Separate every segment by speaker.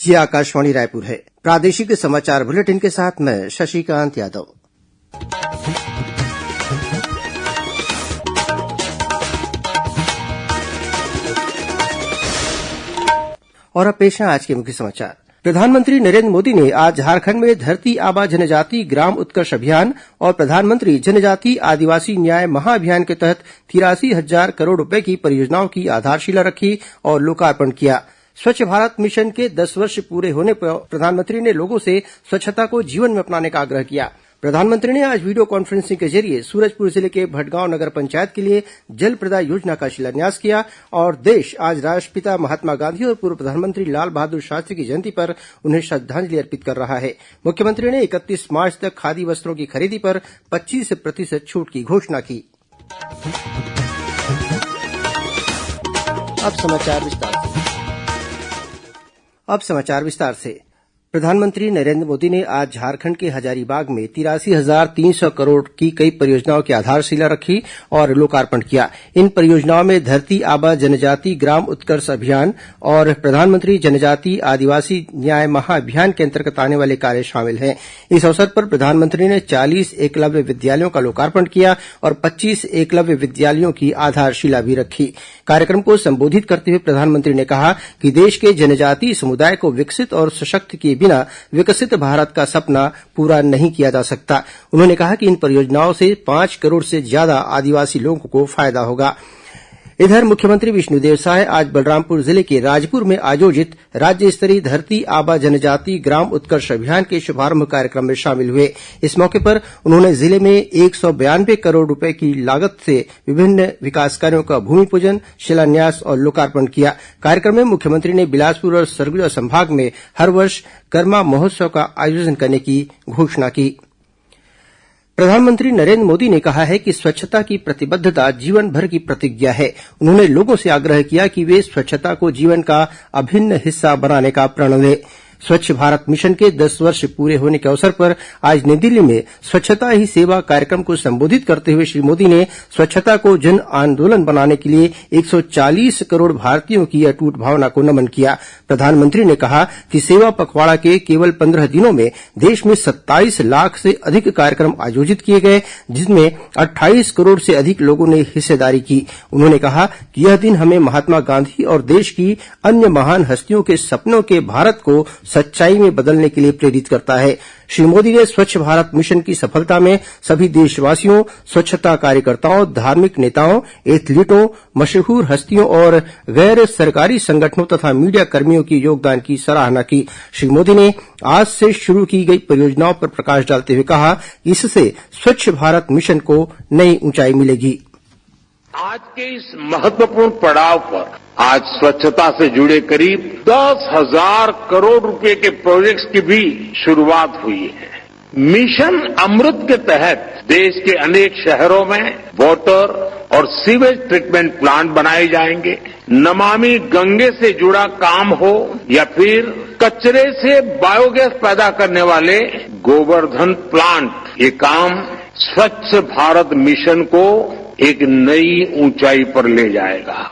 Speaker 1: ये आकाशवाणी रायपुर है। प्रादेशिक समाचार बुलेटिन के साथ मैं शशिकांत यादव। और अब पेश है आज के मुख्य समाचार। प्रधानमंत्री नरेंद्र मोदी ने आज झारखंड में धरती आबा जनजाति ग्राम उत्कर्ष अभियान और प्रधानमंत्री जनजाति आदिवासी न्याय महाअभियान के तहत 83,000 करोड़ रुपए की परियोजनाओं की आधारशिला रखी और लोकार्पण किया। स्वच्छ भारत मिशन के 10 वर्ष पूरे होने पर प्रधानमंत्री ने लोगों से स्वच्छता को जीवन में अपनाने का आग्रह किया। प्रधानमंत्री ने आज वीडियो कॉन्फ्रेंसिंग के जरिए सूरजपुर जिले के भटगांव नगर पंचायत के लिए जल प्रदाय योजना का शिलान्यास किया और देश आज राष्ट्रपिता महात्मा गांधी और पूर्व प्रधानमंत्री लाल बहादुर शास्त्री की जयंती पर उन्हें श्रद्धांजलि अर्पित कर रहा है। मुख्यमंत्री ने 31 मार्च तक खादी वस्त्रों की खरीदी पर 25% छूट की घोषणा की। अब समाचार विस्तार से। प्रधानमंत्री नरेंद्र मोदी ने आज झारखंड के हजारीबाग में 83,300 करोड़ की कई परियोजनाओं की आधारशिला रखी और लोकार्पण किया। इन परियोजनाओं में धरती आबा जनजाति ग्राम उत्कर्ष अभियान और प्रधानमंत्री जनजाति आदिवासी न्याय महाअभियान के अंतर्गत आने वाले कार्य शामिल हैं। इस अवसर पर प्रधानमंत्री ने 40 एकलव्य विद्यालयों का लोकार्पण किया और 25 एकलव्य विद्यालयों की आधारशिला भी रखी। कार्यक्रम को संबोधित करते हुए प्रधानमंत्री ने कहा कि देश के जनजातीय समुदाय को विकसित और सशक्त किए बिना विकसित भारत का सपना पूरा नहीं किया जा सकता। उन्होंने कहा कि इन परियोजनाओं से 5 करोड़ से ज्यादा आदिवासी लोगों को फायदा होगा। इधर मुख्यमंत्री विष्णुदेव साय आज बलरामपुर जिले के राजपुर में आयोजित राज्य स्तरीय धरती आबा जनजाति ग्राम उत्कर्ष अभियान के शुभारंभ कार्यक्रम में शामिल हुए। इस मौके पर उन्होंने जिले में 192 करोड़ रुपए की लागत से विभिन्न विकास कार्यों का भूमि पूजन, शिलान्यास और लोकार्पण किया। कार्यक्रम में मुख्यमंत्री ने बिलासपुर और सरगुजा संभाग में हर वर्ष करमा महोत्सव का आयोजन करने की घोषणा की। प्रधानमंत्री नरेंद्र मोदी ने कहा है कि स्वच्छता की प्रतिबद्धता जीवन भर की प्रतिज्ञा है। उन्होंने लोगों से आग्रह किया कि वे स्वच्छता को जीवन का अभिन्न हिस्सा बनाने का प्रण लें। स्वच्छ भारत मिशन के 10 वर्ष पूरे होने के अवसर पर आज नई दिल्ली में स्वच्छता ही सेवा कार्यक्रम को संबोधित करते हुए श्री मोदी ने स्वच्छता को जन आंदोलन बनाने के लिए 140 करोड़ भारतीयों की अटूट भावना को नमन किया। प्रधानमंत्री ने कहा कि सेवा पखवाड़ा के केवल 15 दिनों में देश में 27 लाख से अधिक कार्यक्रम आयोजित किए गए, जिसमें 28 करोड़ से अधिक लोगों ने हिस्सेदारी की। उन्होंने कहा कि यह दिन हमें महात्मा गांधी और देश की अन्य महान हस्तियों के सपनों के भारत को सच्चाई में बदलने के लिए प्रेरित करता है। श्री मोदी ने स्वच्छ भारत मिशन की सफलता में सभी देशवासियों, स्वच्छता कार्यकर्ताओं, धार्मिक नेताओं, एथलीटों, मशहूर हस्तियों और गैर सरकारी संगठनों तथा मीडिया कर्मियों की योगदान की सराहना की। श्री मोदी ने आज से शुरू की गई परियोजनाओं पर प्रकाश डालते हुए कहा कि इससे स्वच्छ भारत मिशन को नई ऊंचाई मिलेगी।
Speaker 2: आज के इस महत्वपूर्ण पड़ाव पर आज स्वच्छता से जुड़े करीब 10,000 करोड़ रुपए के प्रोजेक्ट्स की भी शुरुआत हुई है। मिशन अमृत के तहत देश के अनेक शहरों में वाटर और सीवेज ट्रीटमेंट प्लांट बनाए जाएंगे। नमामि गंगे से जुड़ा काम हो या फिर कचरे से बायोगैस पैदा करने वाले गोवर्धन प्लांट, ये काम स्वच्छ भारत मिशन को एक नई ऊंचाई पर ले जाएगा।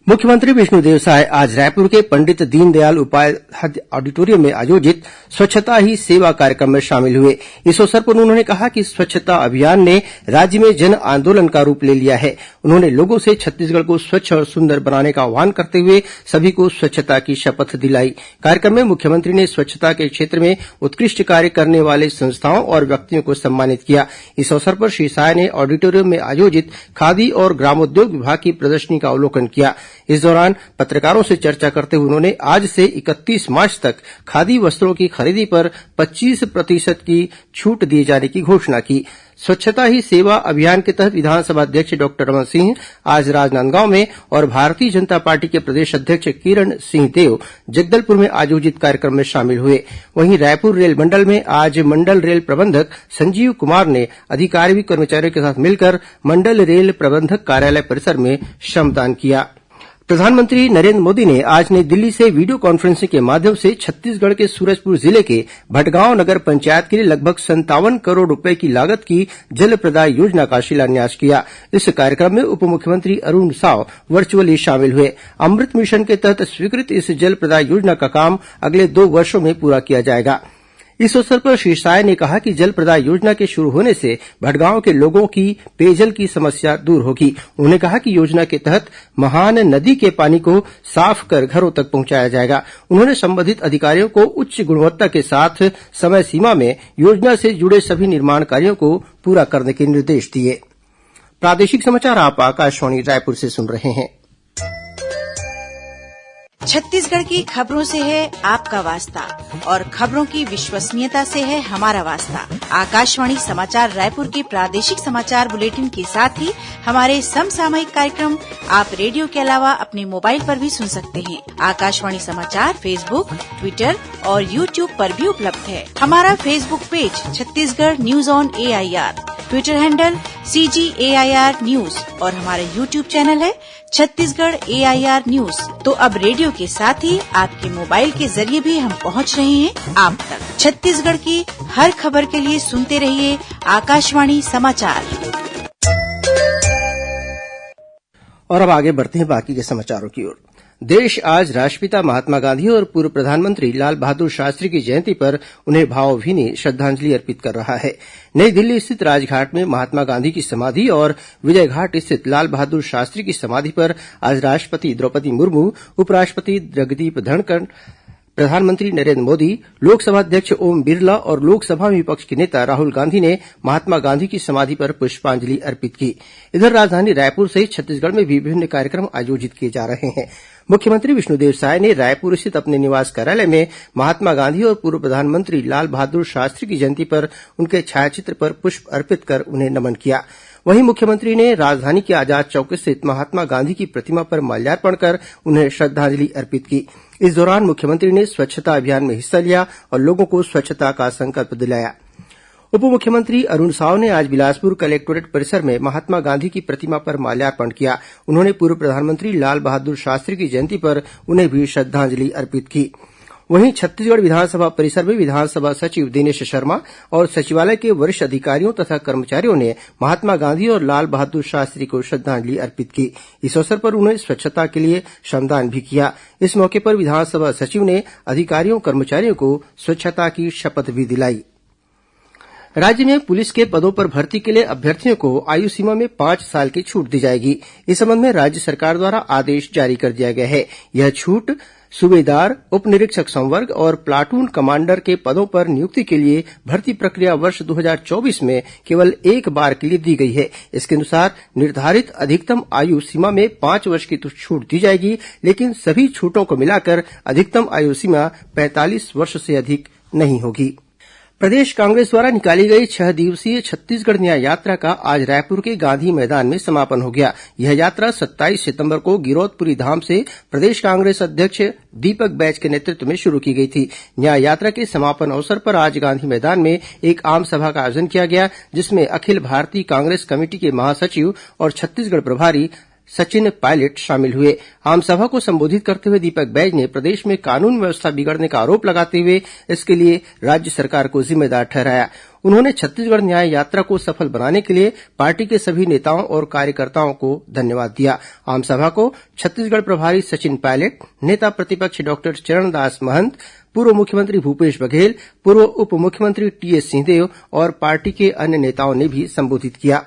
Speaker 1: मुख्यमंत्री विष्णुदेव साय आज रायपुर के पंडित दीनदयाल उपाध्याय ऑडिटोरियम में आयोजित स्वच्छता ही सेवा कार्यक्रम में शामिल हुए। इस अवसर पर उन्होंने कहा कि स्वच्छता अभियान ने राज्य में जन आंदोलन का रूप ले लिया है। उन्होंने लोगों से छत्तीसगढ़ को स्वच्छ और सुंदर बनाने का आह्वान करते हुए सभी को स्वच्छता की शपथ दिलाई। कार्यक्रम में मुख्यमंत्री ने स्वच्छता के क्षेत्र में उत्कृष्ट कार्य करने वाले संस्थाओं और व्यक्तियों को सम्मानित किया। इस अवसर पर श्री साय ने ऑडिटोरियम में आयोजित खादी और ग्रामोद्योग विभाग की प्रदर्शनी का अवलोकन किया। इस दौरान पत्रकारों से चर्चा करते हुए उन्होंने आज से 31 मार्च तक खादी वस्त्रों की खरीदी पर 25% की छूट दिए जाने की घोषणा की। स्वच्छता ही सेवा अभियान के तहत विधानसभा अध्यक्ष डॉक्टर रमन सिंह आज राजनांदगांव में और भारतीय जनता पार्टी के प्रदेश अध्यक्ष किरण सिंहदेव जगदलपुर में आयोजित कार्यक्रम में शामिल हुए। वहीं रायपुर रेल मंडल में आज मंडल रेल प्रबंधक संजीव कुमार ने अधिकारी कर्मचारियों के साथ मिलकर मंडल रेल प्रबंधक कार्यालय परिसर में श्रमदान किया। प्रधानमंत्री नरेंद्र मोदी ने आज नई दिल्ली से वीडियो कॉन्फ्रेंसिंग के माध्यम से छत्तीसगढ़ के सूरजपुर जिले के भटगांव नगर पंचायत के लिए लगभग 57 करोड़ रूपये की लागत की जल प्रदाय योजना का शिलान्यास किया। इस कार्यक्रम में उप मुख्यमंत्री अरूण साव वर्चुअली शामिल हुए। अमृत मिशन के तहत स्वीकृत इस जल प्रदाय योजना का काम अगले 2 वर्षों में पूरा किया जाएगा। इस अवसर पर श्री साय ने कहा कि जल प्रदाय योजना के शुरू होने से भटगांव के लोगों की पेयजल की समस्या दूर होगी। उन्होंने कहा कि योजना के तहत महान नदी के पानी को साफ कर घरों तक पहुंचाया जाएगा। उन्होंने संबंधित अधिकारियों को उच्च गुणवत्ता के साथ समय सीमा में योजना से जुड़े सभी निर्माण कार्यों को पूरा करने के निर्देश दिए। प्रादेशिक समाचार आप आकाशवाणी रायपुर से सुन रहे हैं।
Speaker 3: छत्तीसगढ़ की खबरों से है आपका वास्ता और खबरों की विश्वसनीयता से है हमारा वास्ता। आकाशवाणी समाचार रायपुर के प्रादेशिक समाचार बुलेटिन के साथ ही हमारे समसामयिक कार्यक्रम आप रेडियो के अलावा अपने मोबाइल पर भी सुन सकते हैं। आकाशवाणी समाचार फेसबुक, ट्विटर और यूट्यूब पर भी उपलब्ध है। हमारा Facebook page Chhattisgarh news on AIR, Twitter handle CGAIR news और हमारा यूट्यूब चैनल है छत्तीसगढ़ AIR न्यूज। तो अब रेडियो के साथ ही आपके मोबाइल के जरिए भी हम पहुंच रहे हैं आप तक। छत्तीसगढ़ की हर खबर के लिए सुनते रहिए आकाशवाणी समाचार।
Speaker 1: और अब आगे बढ़ते हैं बाकी के समाचारों की ओर। देश आज राष्ट्रपिता महात्मा गांधी और पूर्व प्रधानमंत्री लाल बहादुर शास्त्री की जयंती पर उन्हें भावभीनी श्रद्धांजलि अर्पित कर रहा है। नई दिल्ली स्थित राजघाट में महात्मा गांधी की समाधि और विजय घाट स्थित लाल बहादुर शास्त्री की समाधि पर आज राष्ट्रपति द्रौपदी मुर्मू, उपराष्ट्रपति जगदीप धनखड़, प्रधानमंत्री नरेंद्र मोदी, लोकसभा अध्यक्ष ओम बिरला और लोकसभा में विपक्ष के नेता राहुल गांधी ने महात्मा गांधी की समाधि पर पुष्पांजलि अर्पित की। इधर राजधानी रायपुर सहित छत्तीसगढ़ में भी विभिन्न कार्यक्रम आयोजित किए जा रहे हैं। मुख्यमंत्री विष्णुदेव साय ने रायपुर स्थित अपने निवास कार्यालय में महात्मा गांधी और पूर्व प्रधानमंत्री लाल बहादुर शास्त्री की जयंती पर उनके छायाचित्र पर पुष्प अर्पित कर उन्हें नमन किया। वहीं मुख्यमंत्री ने राजधानी के आजाद चौक स्थित महात्मा गांधी की प्रतिमा पर माल्यार्पण कर उन्हें श्रद्धांजलि अर्पित की। इस दौरान मुख्यमंत्री ने स्वच्छता अभियान में हिस्सा लिया और लोगों को स्वच्छता का संकल्प दिलाया। उप मुख्यमंत्री अरूण साव ने आज बिलासपुर कलेक्टोरेट परिसर में महात्मा गांधी की प्रतिमा पर माल्यार्पण किया। उन्होंने पूर्व प्रधानमंत्री लाल बहादुर शास्त्री की जयंती पर उन्हें भी श्रद्धांजलि अर्पित की। वहीं छत्तीसगढ़ विधानसभा परिसर में विधानसभा सचिव दिनेश शर्मा और सचिवालय के वरिष्ठ अधिकारियों तथा कर्मचारियों ने महात्मा गांधी और लाल बहादुर शास्त्री को श्रद्धांजलि अर्पित की। इस अवसर पर उन्होंने स्वच्छता के लिए श्रमदान भी किया। इस मौके पर विधानसभा सचिव ने अधिकारियों कर्मचारियों को स्वच्छता की शपथ भी दिलाई। राज्य में पुलिस के पदों पर भर्ती के लिए अभ्यर्थियों को आयु सीमा में 5 साल की छूट दी जाएगी। इस संबंध में राज्य सरकार द्वारा आदेश जारी कर दिया गया है। यह छूट सूबेदार, उप निरीक्षक संवर्ग और प्लाटून कमांडर के पदों पर नियुक्ति के लिए भर्ती प्रक्रिया वर्ष 2024 में केवल एक बार के लिए दी गई है। इसके अनुसार निर्धारित अधिकतम आयु सीमा में 5 वर्ष की छूट दी जाएगी, लेकिन सभी छूटों को मिलाकर अधिकतम आयु सीमा 45 वर्ष से अधिक नहीं होगी। प्रदेश कांग्रेस द्वारा निकाली गई 6 दिवसीय छत्तीसगढ़ न्याय यात्रा का आज रायपुर के गांधी मैदान में समापन हो गया। यह यात्रा 27 सितंबर को गिरौदपुरी धाम से प्रदेश कांग्रेस अध्यक्ष दीपक बैज के नेतृत्व में शुरू की गई थी। न्याय यात्रा के समापन अवसर पर आज गांधी मैदान में एक आम सभा का आयोजन किया गया, जिसमें अखिल भारतीय कांग्रेस कमेटी के महासचिव और छत्तीसगढ़ प्रभारी सचिन पायलट शामिल हुए। आम सभा को संबोधित करते हुए दीपक बैज ने प्रदेश में कानून व्यवस्था बिगड़ने का आरोप लगाते हुए इसके लिए राज्य सरकार को जिम्मेदार ठहराया। उन्होंने छत्तीसगढ़ न्याय यात्रा को सफल बनाने के लिए पार्टी के सभी नेताओं और कार्यकर्ताओं को धन्यवाद दिया। आम सभा को छत्तीसगढ़ प्रभारी सचिन पायलट, नेता प्रतिपक्ष डॉक्टर चरणदास महंत, पूर्व मुख्यमंत्री भूपेश बघेल, पूर्व उप मुख्यमंत्री टीएस सिंहदेव और पार्टी के अन्य नेताओं ने भी संबोधित किया।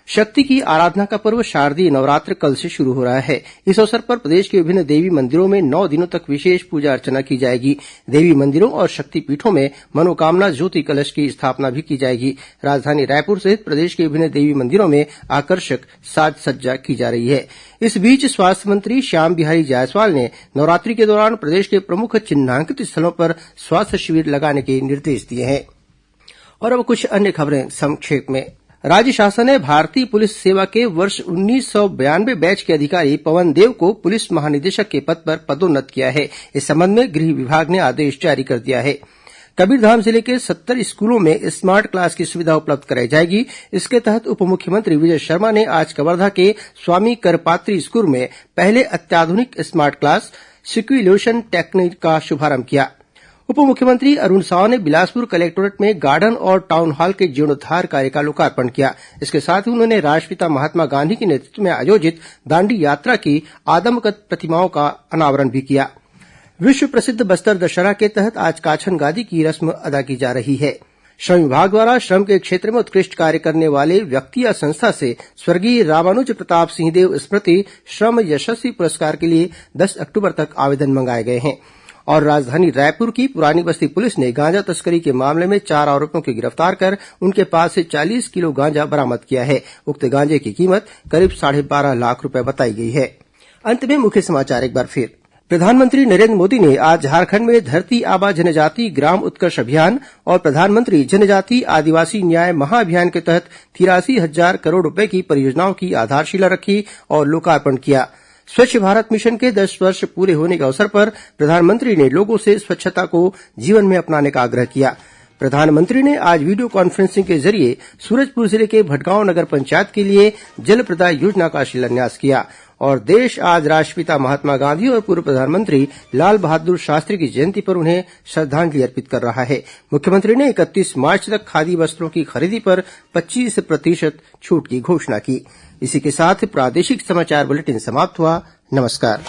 Speaker 1: शक्ति की आराधना का पर्व शारदीय नवरात्र कल से शुरू हो रहा है। इस अवसर पर प्रदेश के विभिन्न देवी मंदिरों में 9 दिनों तक विशेष पूजा अर्चना की जाएगी। देवी मंदिरों और शक्तिपीठों में मनोकामना ज्योति कलश की स्थापना भी की जाएगी। राजधानी रायपुर सहित प्रदेश के विभिन्न देवी मंदिरों में आकर्षक साज सज्जा की जा रही है। इस बीच स्वास्थ्य मंत्री श्याम बिहारी जायसवाल ने नवरात्रि के दौरान प्रदेश के प्रमुख चिन्हांकित स्थलों पर स्वास्थ्य शिविर लगाने के निर्देश दिए हैं। और अब कुछ अन्य खबरें संक्षेप में। राज्य शासन ने भारतीय पुलिस सेवा के वर्ष 1992 बैच के अधिकारी पवन देव को पुलिस महानिदेशक के पद पर पदोन्नत किया है। इस संबंध में गृह विभाग ने आदेश जारी कर दिया है। कबीरधाम जिले के 70 स्कूलों में स्मार्ट क्लास की सुविधा उपलब्ध कराई जाएगी। इसके तहत उप मुख्यमंत्री विजय शर्मा ने आज कवर्धा के स्वामी करपात्री स्कूल में पहले अत्याधुनिक स्मार्ट क्लास सिक्यूलेशन टेक्निक का शुभारंभ किया। उप मुख्यमंत्री अरुण साव ने बिलासपुर कलेक्टोरेट में गार्डन और टाउन हॉल के जीर्णोद्धार कार्य का लोकार्पण किया। इसके साथ ही उन्होंने राष्ट्रपिता महात्मा गांधी के नेतृत्व में आयोजित दांडी यात्रा की आदमकद प्रतिमाओं का अनावरण भी किया। विश्व प्रसिद्ध बस्तर दशहरा के तहत आज काछन की रस्म अदा की जा रही है। श्रम विभाग द्वारा श्रम के क्षेत्र में उत्कृष्ट कार्य करने वाले व्यक्ति या संस्था से स्वर्गीय रामानुज प्रताप सिंहदेव स्मृति श्रम यशस्वी पुरस्कार के लिए 10 अक्टूबर तक आवेदन मंगाए गए हैं। और राजधानी रायपुर की पुरानी बस्ती पुलिस ने गांजा तस्करी के मामले में 4 आरोपियों को गिरफ्तार कर उनके पास से 40 किलो गांजा बरामद किया है। उक्त गांजे की कीमत करीब 12.5 लाख रुपए बताई गई है। अंत में मुख्य समाचार एक बार फिर। प्रधानमंत्री नरेंद्र मोदी ने आज झारखंड में धरती आबा जनजाति ग्राम उत्कर्ष अभियान और प्रधानमंत्री जनजाति आदिवासी न्याय महाअभियान के तहत 83,000 करोड़ रुपए की परियोजनाओं की आधारशिला रखी और लोकार्पण किया। स्वच्छ भारत मिशन के 10 वर्ष पूरे होने के अवसर पर प्रधानमंत्री ने लोगों से स्वच्छता को जीवन में अपनाने का आग्रह किया। प्रधानमंत्री ने आज वीडियो कॉन्फ्रेंसिंग के जरिए सूरजपुर जिले के भटगांव नगर पंचायत के लिए जल प्रदाय योजना का शिलान्यास किया। और देश आज राष्ट्रपिता महात्मा गांधी और पूर्व प्रधानमंत्री लाल बहादुर शास्त्री की जयंती पर उन्हें श्रद्धांजलि अर्पित कर रहा है। मुख्यमंत्री ने 31 मार्च तक खादी वस्त्रों की खरीदी पर 25% छूट की घोषणा की। इसी के साथ प्रादेशिक समाचार बुलेटिन समाप्त हुआ। नमस्कार।